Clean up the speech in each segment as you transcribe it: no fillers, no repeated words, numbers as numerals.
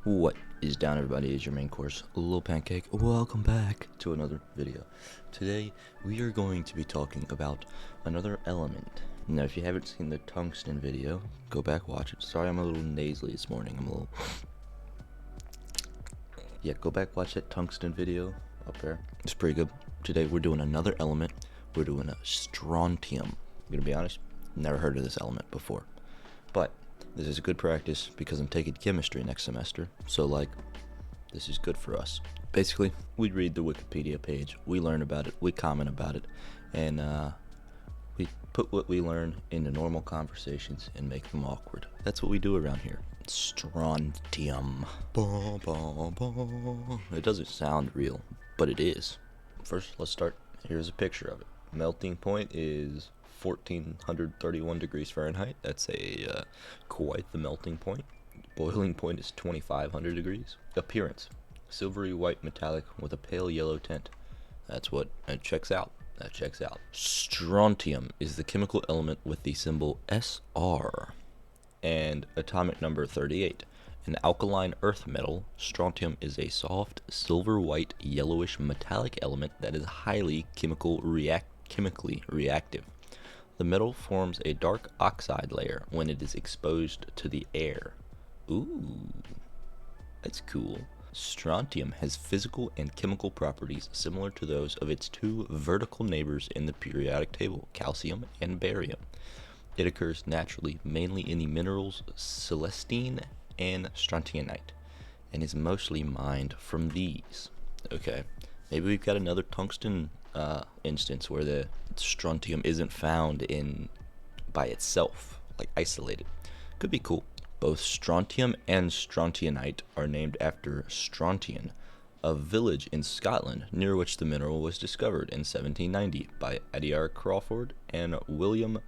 What is down, everybody? Is your main course, Little Pancake. Welcome back to another video. Today we are going to be talking about another element. Now, if you haven't seen the tungsten video, go back, watch it. Sorry, I'm a little nasally this morning. Yeah, go back, watch that tungsten video up there. It's pretty good. Today we're doing another element. We're doing a strontium. I'm gonna be honest, never heard of this element before, but this is a good practice because I'm taking chemistry next semester, so this is good for us. Basically, we read the Wikipedia page, we learn about it, we comment about it, and we put what we learn into normal conversations and make them awkward. That's what we do around here. Strontium. Bah, bah, bah. It doesn't sound real, but it is. First, let's start. Here's a picture of it. Melting point is 1431 degrees Fahrenheit. That's quite the melting point. Boiling point is 2500 degrees. Appearance: silvery white metallic with a pale yellow tint. That's what it checks out. That checks out. Strontium is the chemical element with the symbol Sr and atomic number 38. An alkaline earth metal, strontium is a soft silver white yellowish metallic element that is highly chemically reactive. The metal forms a dark oxide layer when it is exposed to the air. Ooh, that's cool. Strontium has physical and chemical properties similar to those of its two vertical neighbors in the periodic table, calcium and barium. It occurs naturally mainly in the minerals celestine and strontiumite, and is mostly mined from these. Okay, maybe we've got another tungsten instance where the strontium isn't found by itself, like isolated. Could be cool. Both strontium and strontiumite are named after Strontium, a village in Scotland near which the mineral was discovered in 1790 by Adair Crawford and William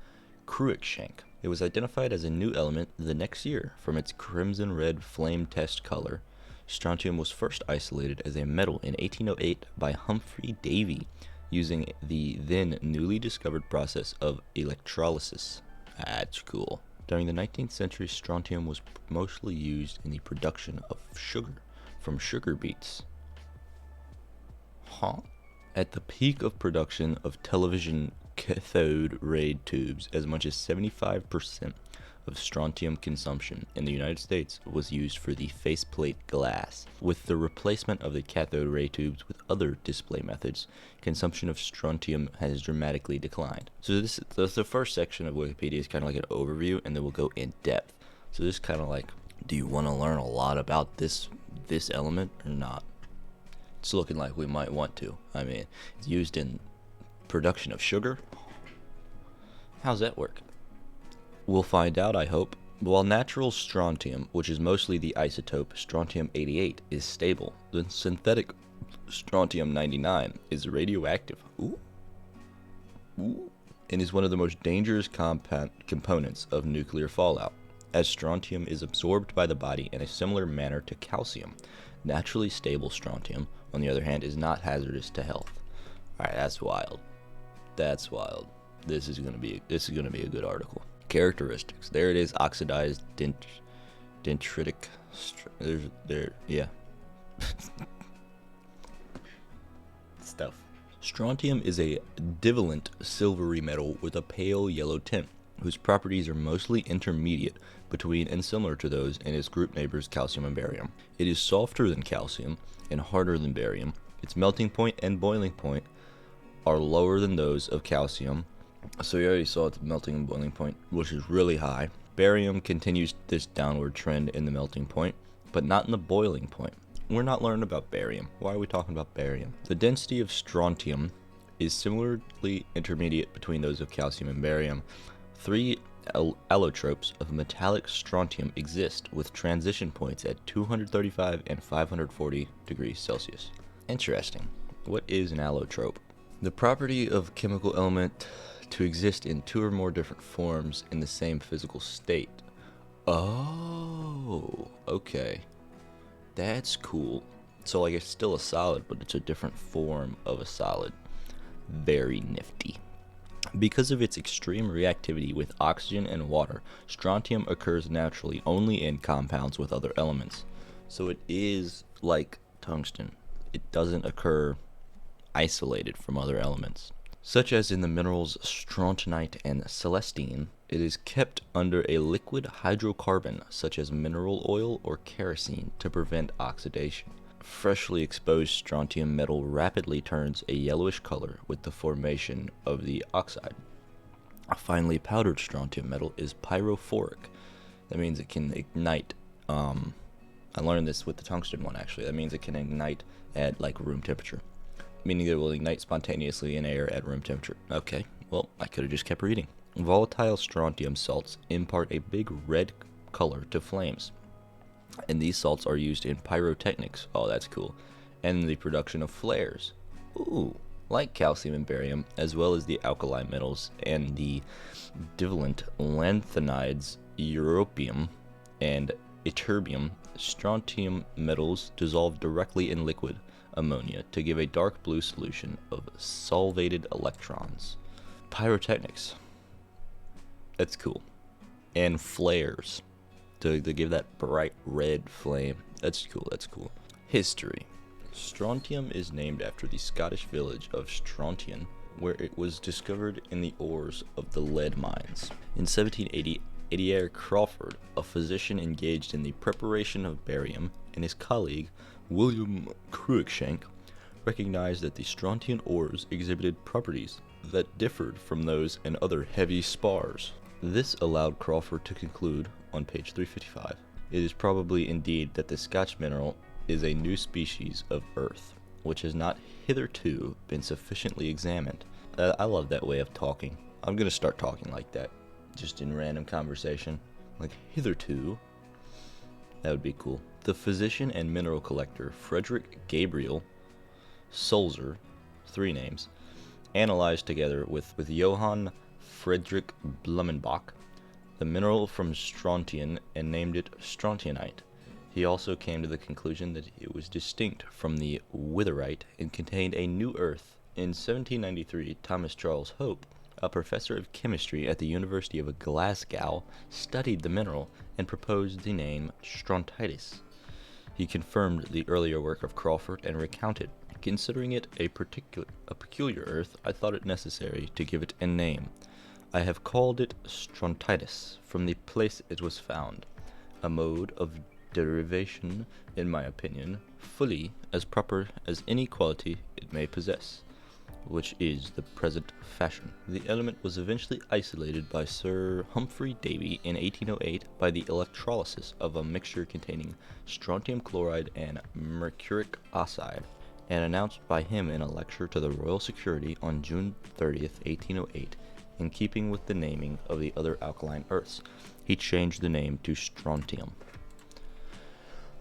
Cruikshank. It was identified as a new element the next year from its crimson red flame test color. Strontium was first isolated as a metal in 1808 by Humphrey Davy using the then newly discovered process of electrolysis. That's cool. During the 19th century, strontium was mostly used in the production of sugar from sugar beets. At the peak of production of television cathode ray tubes, as much as 75% of strontium consumption in the United States was used for the faceplate glass. With the replacement of the cathode ray tubes with other display methods, consumption of strontium has dramatically declined. So the first section of Wikipedia is kind of like an overview, and then we'll go in depth. So this is kind of like, do you want to learn a lot about this element or not? It's looking like we might want to. I mean, it's used in production of sugar. How's that work? We'll find out, I hope. While natural strontium, which is mostly the isotope strontium-88, is stable, the synthetic strontium-99 is radioactive. Ooh. And is one of the most dangerous components of nuclear fallout, as strontium is absorbed by the body in a similar manner to calcium. Naturally stable strontium, on the other hand, is not hazardous to health. Alright, that's wild. That's wild. This is gonna be a good article. Characteristics. There it is. Oxidized dendritic. Yeah. Stuff. Strontium is a divalent silvery metal with a pale yellow tint, whose properties are mostly intermediate between and similar to those in its group neighbors calcium and barium. It is softer than calcium and harder than barium. Its melting point and boiling point are lower than those of calcium. So we already saw its melting and boiling point, which is really high. Barium continues this downward trend in the melting point, but not in the boiling point. We're not learning about barium. Why are we talking about barium? The density of strontium is similarly intermediate between those of calcium and barium. Three allotropes of metallic strontium exist with transition points at 235 and 540 degrees Celsius. Interesting. What is an allotrope? The property of a chemical element to exist in two or more different forms in the same physical state. Oh, okay. That's cool. So it's still a solid, but it's a different form of a solid. Very nifty. Because of its extreme reactivity with oxygen and water, strontium occurs naturally only in compounds with other elements. So it is like tungsten. It doesn't occur isolated from other elements. Such as in the minerals strontiumite and celestine, it is kept under a liquid hydrocarbon such as mineral oil or kerosene to prevent oxidation. Freshly exposed strontium metal rapidly turns a yellowish color with the formation of the oxide. A finely powdered strontium metal is pyrophoric. That means it can ignite. I learned this with the tungsten one actually. That means it can ignite at like room temperature, meaning it will ignite spontaneously in air at room temperature. Okay, well, I could have just kept reading. Volatile strontium salts impart a big red color to flames, and these salts are used in pyrotechnics. Oh, that's cool. And the production of flares. Ooh, like calcium and barium, as well as the alkali metals and the divalent lanthanides, europium and ytterbium. Strontium metals dissolve directly in liquid ammonia to give a dark blue solution of solvated electrons. Pyrotechnics. That's cool. And flares to give that bright red flame. That's cool. History. Strontium is named after the Scottish village of Strontium, where it was discovered in the ores of the lead mines. In 1780, Adair Crawford, a physician engaged in the preparation of barium, and his colleague, William Cruikshank, recognized that the strontium ores exhibited properties that differed from those in other heavy spars. This allowed Crawford to conclude, on page 355, it is probably indeed that the Scotch mineral is a new species of earth, which has not hitherto been sufficiently examined. I love that way of talking. I'm going to start talking like that, just in random conversation. Like, hitherto. That would be cool. The physician and mineral collector Frederick Gabriel Sulzer, 3 names, analyzed together with Johann Friedrich Blumenbach the mineral from strontium and named it strontiumite. He also came to the conclusion that it was distinct from the witherite and contained a new earth. In 1793, Thomas Charles Hope, a professor of chemistry at the University of Glasgow, studied the mineral and proposed the name strontitis. He confirmed the earlier work of Crawford and recounted, considering it a peculiar earth, I thought it necessary to give it a name. I have called it strontitis from the place it was found, a mode of derivation, in my opinion, fully as proper as any quality it may possess, which is the present fashion. The element was eventually isolated by Sir Humphrey Davy in 1808 by the electrolysis of a mixture containing strontium chloride and mercuric oxide, and announced by him in a lecture to the Royal Security on June 30th, 1808, in keeping with the naming of the other alkaline earths. He changed the name to strontium.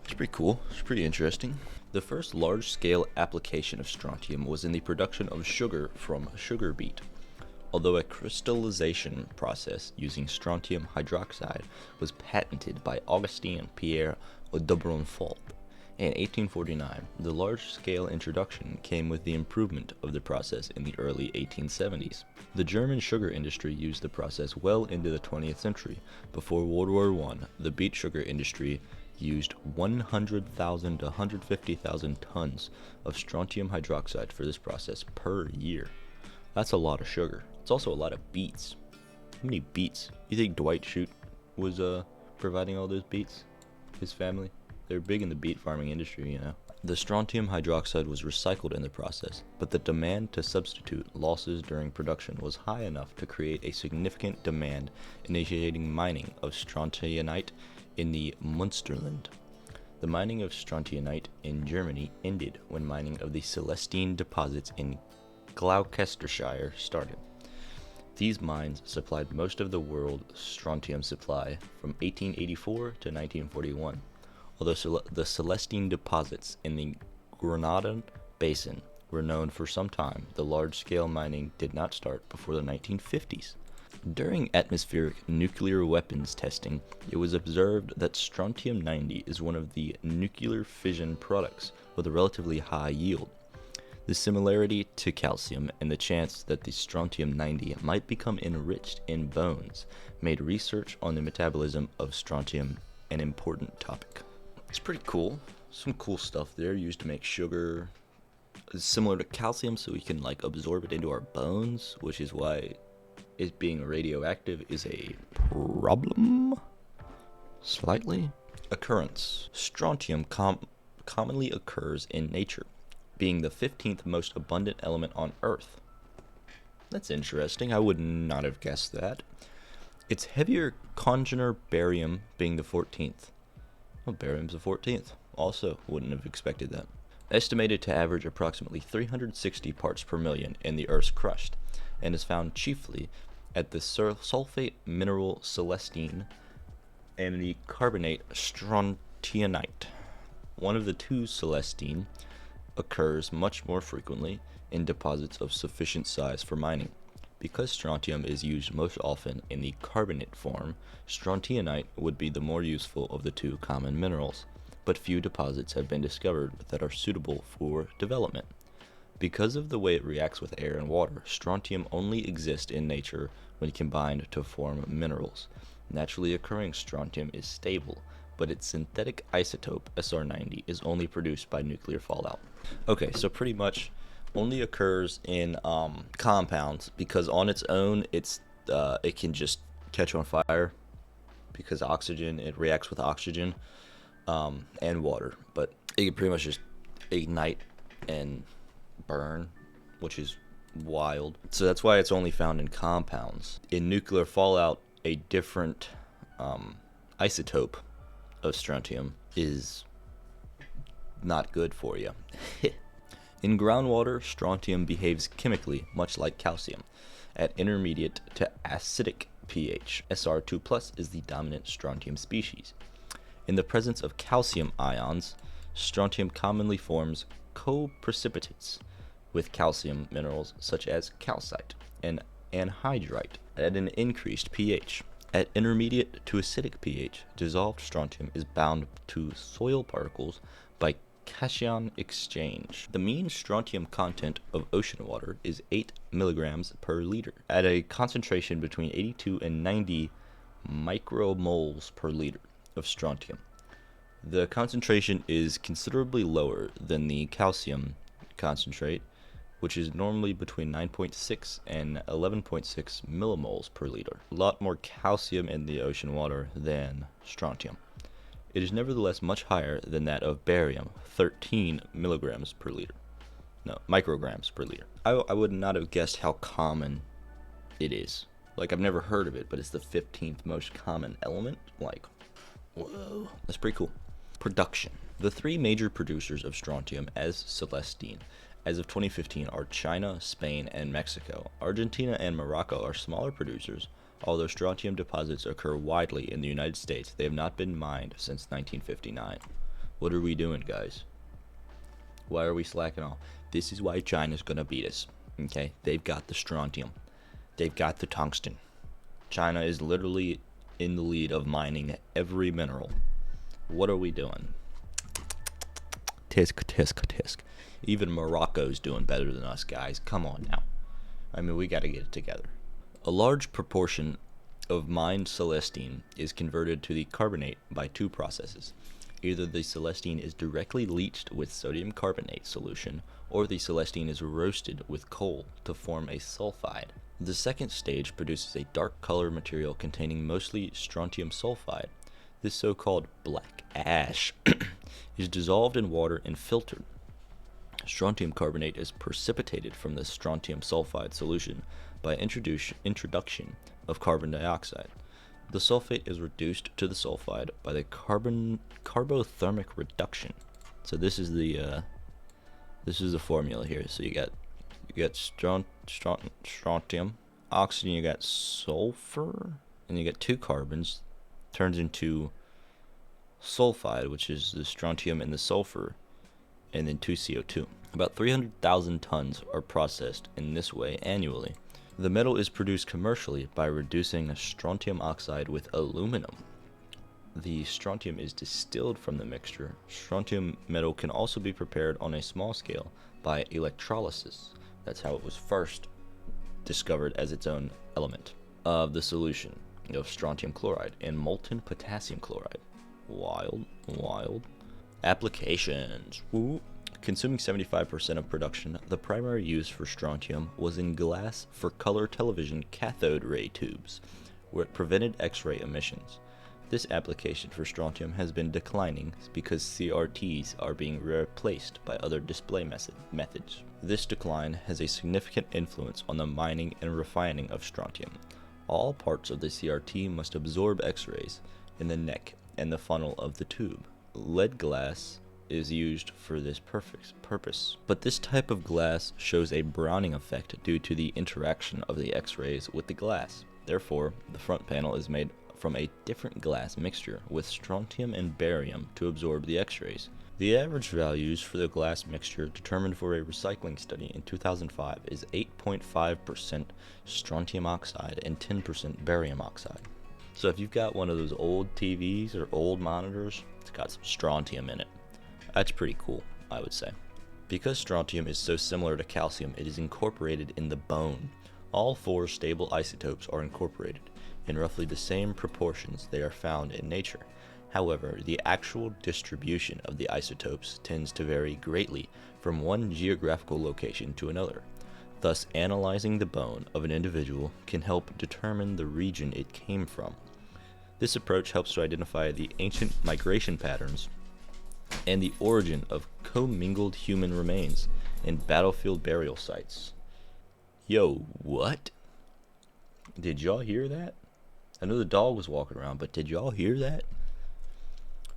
It's pretty cool. It's pretty interesting. The first large-scale application of strontium was in the production of sugar from sugar beet. Although a crystallization process using strontium hydroxide was patented by Augustin Pierre d'Obronfort in 1849, the large-scale introduction came with the improvement of the process in the early 1870s. The German sugar industry used the process well into the 20th century. Before World War I, the beet sugar industry used 100,000 to 150,000 tons of strontium hydroxide for this process per year. That's a lot of sugar. It's also a lot of beets. How many beets? You think Dwight Schrute was providing all those beets? His family? They're big in the beet farming industry, you know. The strontium hydroxide was recycled in the process, but the demand to substitute losses during production was high enough to create a significant demand, initiating mining of strontiumite in the Münsterland. The mining of strontiumite in Germany ended when mining of the Celestine deposits in Gloucestershire started. These mines supplied most of the world's strontium supply from 1884 to 1941. Although the Celestine deposits in the Granadan Basin were known for some time, the large-scale mining did not start before the 1950s. During atmospheric nuclear weapons testing, it was observed that strontium-90 is one of the nuclear fission products with a relatively high yield. The similarity to calcium and the chance that the strontium-90 might become enriched in bones made research on the metabolism of strontium an important topic. It's pretty cool. Some cool stuff there used to make sugar. It's similar to calcium, so we can like absorb it into our bones, which is why it being radioactive is a problem. Slightly. Occurrence. Strontium commonly occurs in nature, being the 15th most abundant element on Earth. That's interesting. I would not have guessed that. Its heavier congener barium being the 14th. Well, barium's the 14th. Also, wouldn't have expected that. Estimated to average approximately 360 parts per million in the Earth's crust, and is found chiefly at the sulfate mineral celestine and the carbonate strontiumite. One of the two celestine occurs much more frequently in deposits of sufficient size for mining. Because strontium is used most often in the carbonate form, strontiumite would be the more useful of the two common minerals, but few deposits have been discovered that are suitable for development. Because of the way it reacts with air and water, strontium only exists in nature when combined to form minerals. Naturally occurring strontium is stable, but its synthetic isotope, SR90, is only produced by nuclear fallout. Okay, so pretty much only occurs in compounds, because on its own it can just catch on fire because oxygen, it reacts with oxygen and water, but it can pretty much just ignite and burn, which is wild. So that's why it's only found in compounds. In nuclear fallout, a different isotope of strontium is not good for you. In groundwater, strontium behaves chemically much like calcium, at intermediate to acidic pH. Sr2+ is the dominant strontium species. In the presence of calcium ions, strontium commonly forms coprecipitates with calcium minerals such as calcite and anhydrite at an increased pH. At intermediate to acidic pH, dissolved strontium is bound to soil particles by cation exchange. The mean strontium content of ocean water is 8 milligrams per liter, at a concentration between 82 and 90 micromoles per liter of strontium. The concentration is considerably lower than the calcium concentrate, which is normally between 9.6 and 11.6 millimoles per liter. A lot more calcium in the ocean water than strontium. It is nevertheless much higher than that of barium, 13 milligrams per liter. No, micrograms per liter. I would not have guessed how common it is. Like, I've never heard of it, but it's the 15th most common element. Like, whoa, that's pretty cool. Production. The three major producers of strontium as celestine as of 2015 are China, Spain, and Mexico. Argentina and Morocco are smaller producers. Although strontium deposits occur widely in the United States, they have not been mined since 1959. What are we doing, guys? Why are we slacking off? This is why China's gonna beat us, okay? They've got the strontium. They've got the tungsten. China is literally in the lead of mining every mineral. What are we doing? Tisk, tisk, tisk. Even Morocco's doing better than us, guys. Come on now. I mean, we gotta get it together. A large proportion of mined celestine is converted to the carbonate by two processes. Either the celestine is directly leached with sodium carbonate solution, or the celestine is roasted with coal to form a sulfide. The second stage produces a dark color material containing mostly strontium sulfide. This so-called black ash is dissolved in water and filtered. Strontium carbonate is precipitated from the strontium sulfide solution by introduction of carbon dioxide. The sulfate is reduced to the sulfide by the carbothermic reduction. So this is the formula here. So you got strontium, oxygen, you got sulfur, and you got two carbons, turns into sulfide, which is the strontium and the sulfur, and then 2 CO2. About 300,000 tons are processed in this way annually. The metal is produced commercially by reducing strontium oxide with aluminum. The strontium is distilled from the mixture. Strontium metal can also be prepared on a small scale by electrolysis. That's how it was first discovered as its own element of the solution of strontium chloride and molten potassium chloride. Wild. Applications. Woo. Consuming 75% of production, the primary use for strontium was in glass for color television cathode ray tubes, where it prevented X-ray emissions. This application for strontium has been declining because CRTs are being replaced by other display methods. This decline has a significant influence on the mining and refining of strontium. All parts of the CRT must absorb X-rays in the neck and the funnel of the tube. Lead glass is used for this purpose. But this type of glass shows a browning effect due to the interaction of the X-rays with the glass. Therefore, the front panel is made from a different glass mixture with strontium and barium to absorb the X-rays. The average values for the glass mixture determined for a recycling study in 2005 is 8.5% strontium oxide and 10% barium oxide. So if you've got one of those old TVs or old monitors, it's got some strontium in it. That's pretty cool, I would say. Because strontium is so similar to calcium, it is incorporated in the bone. All 4 stable isotopes are incorporated. In roughly the same proportions they are found in nature. However, the actual distribution of the isotopes tends to vary greatly from one geographical location to another. Thus, analyzing the bone of an individual can help determine the region it came from. This approach helps to identify the ancient migration patterns and the origin of commingled human remains in battlefield burial sites. Yo, what? Did y'all hear that? I know the dog was walking around, but did y'all hear that?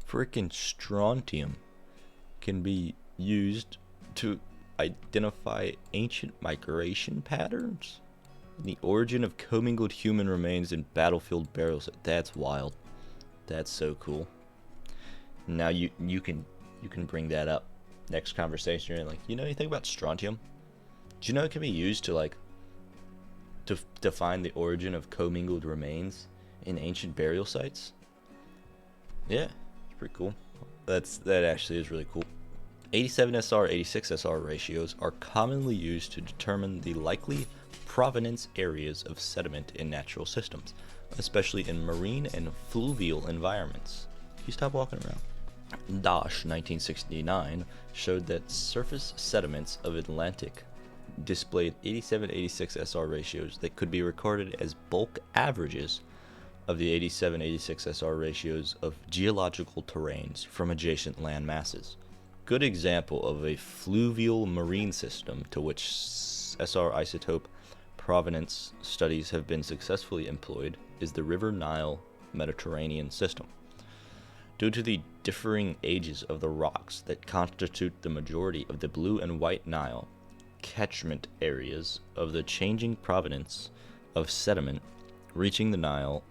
Frickin' strontium can be used to identify ancient migration patterns? The origin of commingled human remains in battlefield burials. That's wild. That's so cool. Now you can bring that up next conversation. You're like, you know anything about strontium? Do you know it can be used to to define the origin of commingled remains in ancient burial sites? Yeah, it's pretty cool. That actually is really cool. 87SR 86SR ratios are commonly used to determine the likely provenance areas of sediment in natural systems, especially in marine and fluvial environments. Can you stop walking around? Dosh 1969 showed that surface sediments of Atlantic displayed 87-86SR ratios that could be recorded as bulk averages of the 87-86SR ratios of geological terrains from adjacent land masses. Good example of a fluvial marine system to which SR isotope provenance studies have been successfully employed is the River Nile Mediterranean system. Due to the differing ages of the rocks that constitute the majority of the Blue and White Nile catchment areas of the changing provenance of sediment reaching the Nile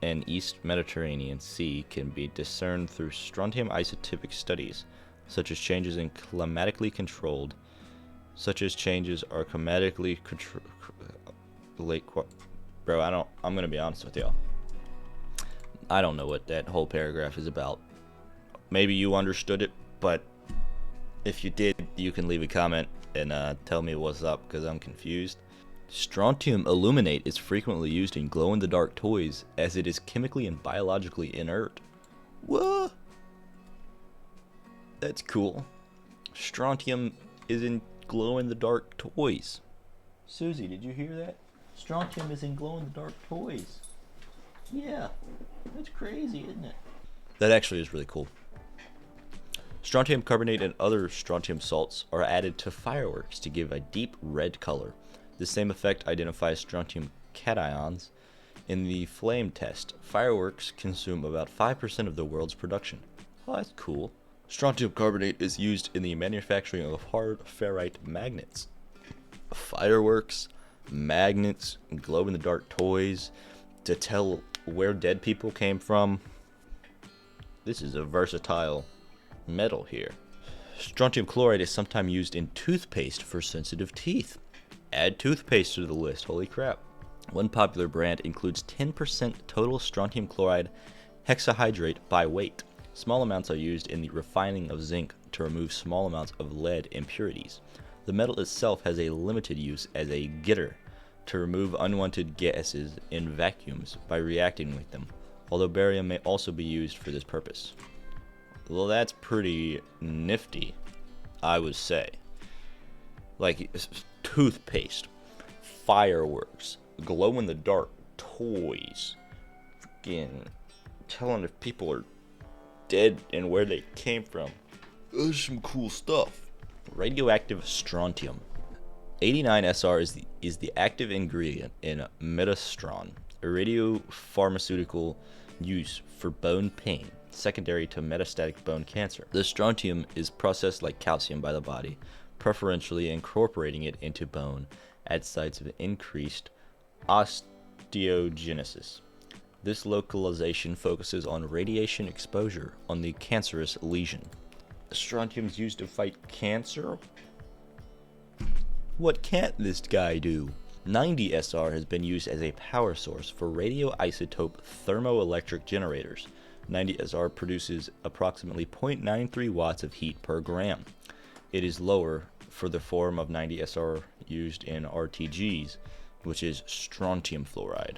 and East Mediterranean Sea can be discerned through strontium isotopic studies, such as changes are climatically controlled. Bro, I'm gonna be honest with y'all. I don't know what that whole paragraph is about. Maybe you understood it, but if you did, you can leave a comment and tell me what's up, because I'm confused. Strontium aluminate is frequently used in glow-in-the-dark toys as it is chemically and biologically inert. What? That's cool. Strontium is in glow-in-the-dark toys. Susie, did you hear that? Strontium is in glow-in-the-dark toys. Yeah, that's crazy, isn't it? That actually is really cool. Strontium carbonate and other strontium salts are added to fireworks to give a deep red color. The same effect identifies strontium cations in the flame test. Fireworks consume about 5% of the world's production. Oh, that's cool. Strontium carbonate is used in the manufacturing of hard ferrite magnets. Fireworks, magnets, glow-in-the-dark toys, to tell where dead people came from. This is a versatile metal here. Strontium chloride is sometimes used in toothpaste for sensitive teeth. Add toothpaste to the list, holy crap. One popular brand includes 10% total strontium chloride hexahydrate by weight. Small amounts are used in the refining of zinc to remove small amounts of lead impurities. The metal itself has a limited use as a getter to remove unwanted gases in vacuums by reacting with them, although barium may also be used for this purpose. Well, that's pretty nifty, I would say. Like toothpaste, fireworks, glow in the dark toys, freaking telling if people are dead and where they came from. That's some cool stuff. Radioactive strontium. 89SR is the active ingredient in midostaurin, a radiopharmaceutical use for bone pain, secondary to metastatic bone cancer. The strontium is processed like calcium by the body, preferentially incorporating it into bone at sites of increased osteogenesis. This localization focuses on radiation exposure on the cancerous lesion. Strontium is used to fight cancer? What can't this guy do? 90SR has been used as a power source for radioisotope thermoelectric generators. 90SR produces approximately 0.93 watts of heat per gram. It is lower for the form of 90SR used in RTGs, which is strontium fluoride.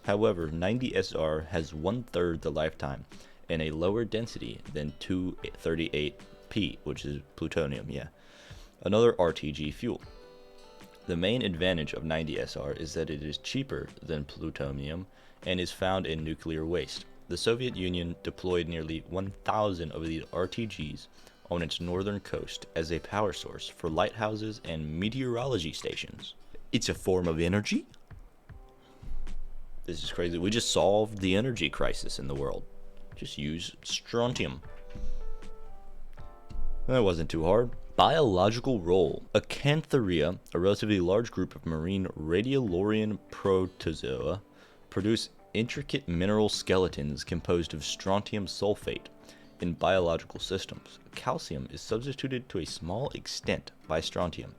However, 90SR has 1/3 the lifetime and a lower density than 238P, which is plutonium, another RTG fuel. The main advantage of 90SR is that it is cheaper than plutonium and is found in nuclear waste. The Soviet Union deployed nearly 1,000 of these RTGs on its northern coast as a power source for lighthouses and meteorology stations. It's a form of energy? This is crazy. We just solved the energy crisis in the world. Just use strontium. That wasn't too hard. Biological role. Acantharia, a relatively large group of marine radiolarian protozoa, produce intricate mineral skeletons composed of strontium sulfate. In biological systems, calcium is substituted to a small extent by strontium.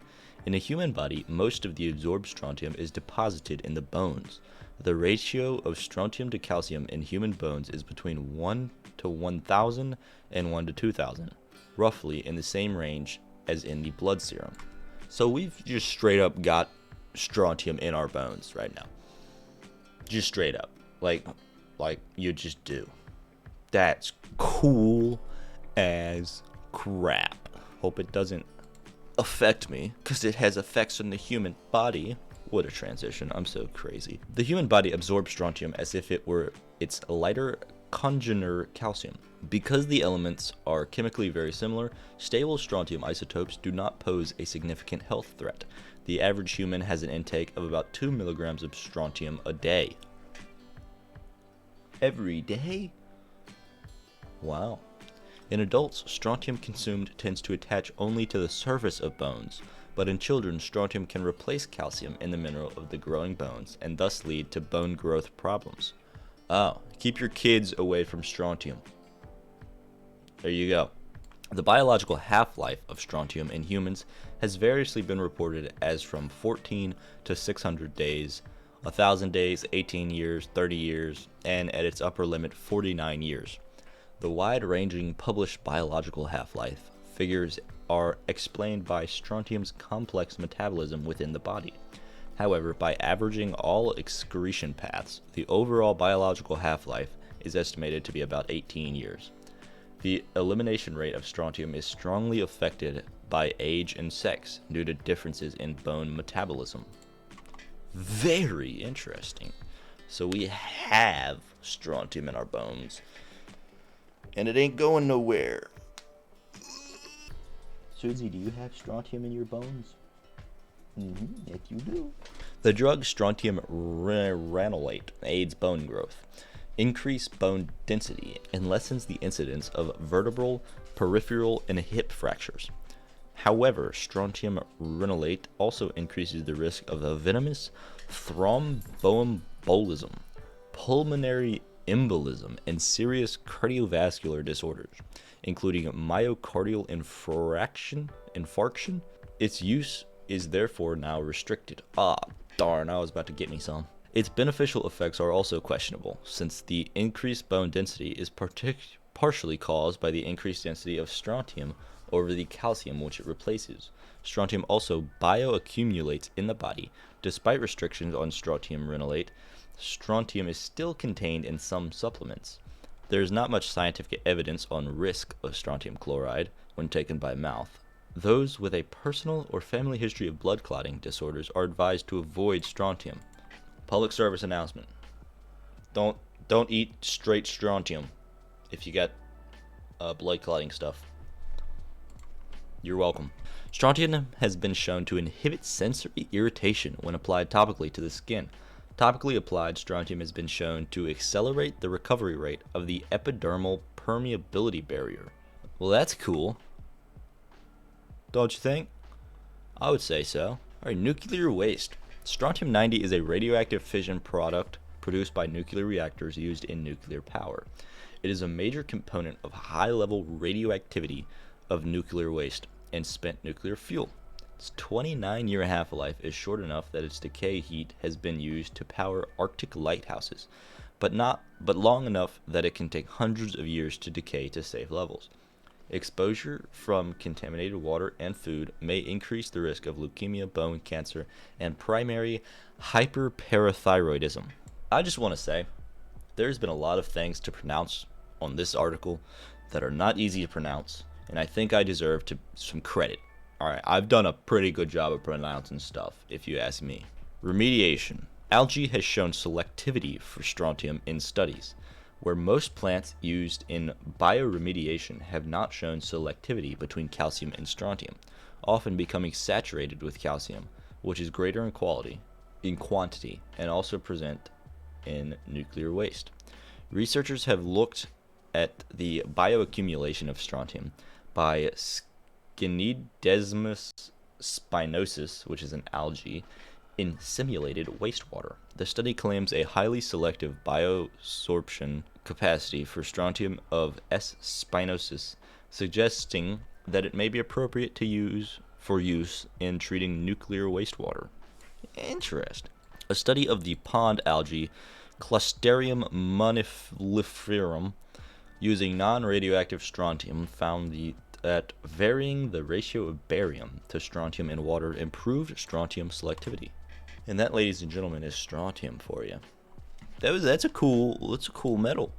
In a human body, most of the absorbed strontium is deposited in the bones. The ratio of strontium to calcium in human bones is between 1 to 1,000 and 1 to 2,000, roughly in the same range as in the blood serum. So we've just straight up got strontium in our bones right now. Just straight up. Like you just do. That's cool as crap. Hope it doesn't affect me, because it has effects on the human body. What a transition. I'm so crazy. The human body absorbs strontium as if it were its lighter congener calcium. Because the elements are chemically very similar, stable strontium isotopes do not pose a significant health threat. The average human has an intake of about 2 milligrams of strontium a day. Every day? Wow. In adults, strontium consumed tends to attach only to the surface of bones, but in children, strontium can replace calcium in the mineral of the growing bones and thus lead to bone growth problems. Oh, keep your kids away from strontium. There you go. The biological half-life of strontium in humans has variously been reported as from 14 to 600 days, 1,000 days, 18 years, 30 years, and at its upper limit, 49 years. The wide-ranging published biological half-life figures are explained by strontium's complex metabolism within the body. However, by averaging all excretion paths, the overall biological half-life is estimated to be about 18 years. The elimination rate of strontium is strongly affected by age and sex due to differences in bone metabolism. Very interesting. So we have strontium in our bones, and it ain't going nowhere. Susie, do you have strontium in your bones? Yes, you do. The drug strontium ranolate aids bone growth, increase bone density, and lessens the incidence of vertebral, peripheral, and hip fractures. However, strontium ranolate also increases the risk of a venomous thromboembolism, pulmonary embolism, and serious cardiovascular disorders, including myocardial infarction. Its use is therefore now restricted. Ah, darn, I was about to get me some. Its beneficial effects are also questionable, since the increased bone density is partially caused by the increased density of strontium over the calcium which it replaces. Strontium also bioaccumulates in the body. Despite restrictions on strontium ranolate, strontium is still contained in some supplements. There is not much scientific evidence on risk of strontium chloride when taken by mouth. Those with a personal or family history of blood clotting disorders are advised to avoid strontium. Public service announcement. Don't eat straight strontium if you got blood clotting stuff. You're welcome. Strontium has been shown to inhibit sensory irritation when applied topically to the skin. Topically applied strontium has been shown to accelerate the recovery rate of the epidermal permeability barrier. Well, that's cool. Don't you think? I would say so. Alright, nuclear waste. Strontium-90 is a radioactive fission product produced by nuclear reactors used in nuclear power. It is a major component of high-level radioactivity of nuclear waste and spent nuclear fuel. Its 29-year half-life is short enough that its decay heat has been used to power Arctic lighthouses, but long enough that it can take hundreds of years to decay to safe levels. Exposure from contaminated water and food may increase the risk of leukemia, bone cancer, and primary hyperparathyroidism. I just want to say, there's been a lot of things to pronounce on this article that are not easy to pronounce, and I think I deserve some credit. Alright, I've done a pretty good job of pronouncing stuff, if you ask me. Remediation. Algae has shown selectivity for strontium in studies, where most plants used in bioremediation have not shown selectivity between calcium and strontium, often becoming saturated with calcium, which is greater in quantity, and also present in nuclear waste. Researchers have looked at the bioaccumulation of strontium by Schinidesmus spinosus, which is an algae, in simulated wastewater. The study claims a highly selective biosorption capacity for strontium of S. spinosus, suggesting that it may be appropriate to use in treating nuclear wastewater. Interesting. A study of the pond algae Clusterium monifoliferum using non-radioactive strontium found that varying the ratio of barium to strontium in water improved strontium selectivity. And that, ladies and gentlemen, is strontium for you. That's a cool metal.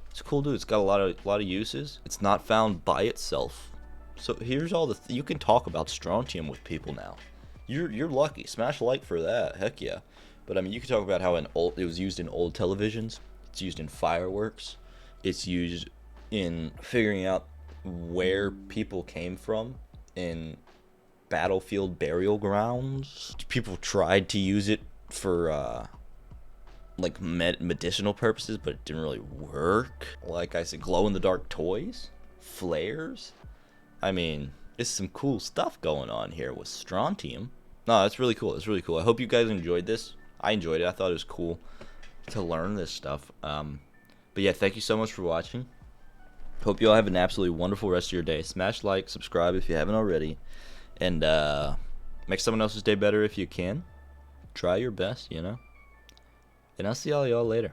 It's a cool dude. It's got a lot of uses. It's not found by itself. So here's all you can talk about strontium with people now. You're lucky. Smash like for that. Heck yeah. But I mean, you can talk about how it was used in old televisions. It's used in fireworks. It's used in figuring out where people came from in battlefield burial grounds. People tried to use it for like medicinal purposes, but it didn't really work. Like I said, glow-in-the-dark toys, flares. I mean, there's some cool stuff going on here with strontium. No, that's really cool. It's really cool. I hope you guys enjoyed this. I enjoyed it. I thought it was cool to learn this stuff. But yeah, thank you so much for watching. Hope you all have an absolutely wonderful rest of your day. Smash like, subscribe if you haven't already, and make someone else's day better if you can. Try your best, you know. And I'll see all y'all later.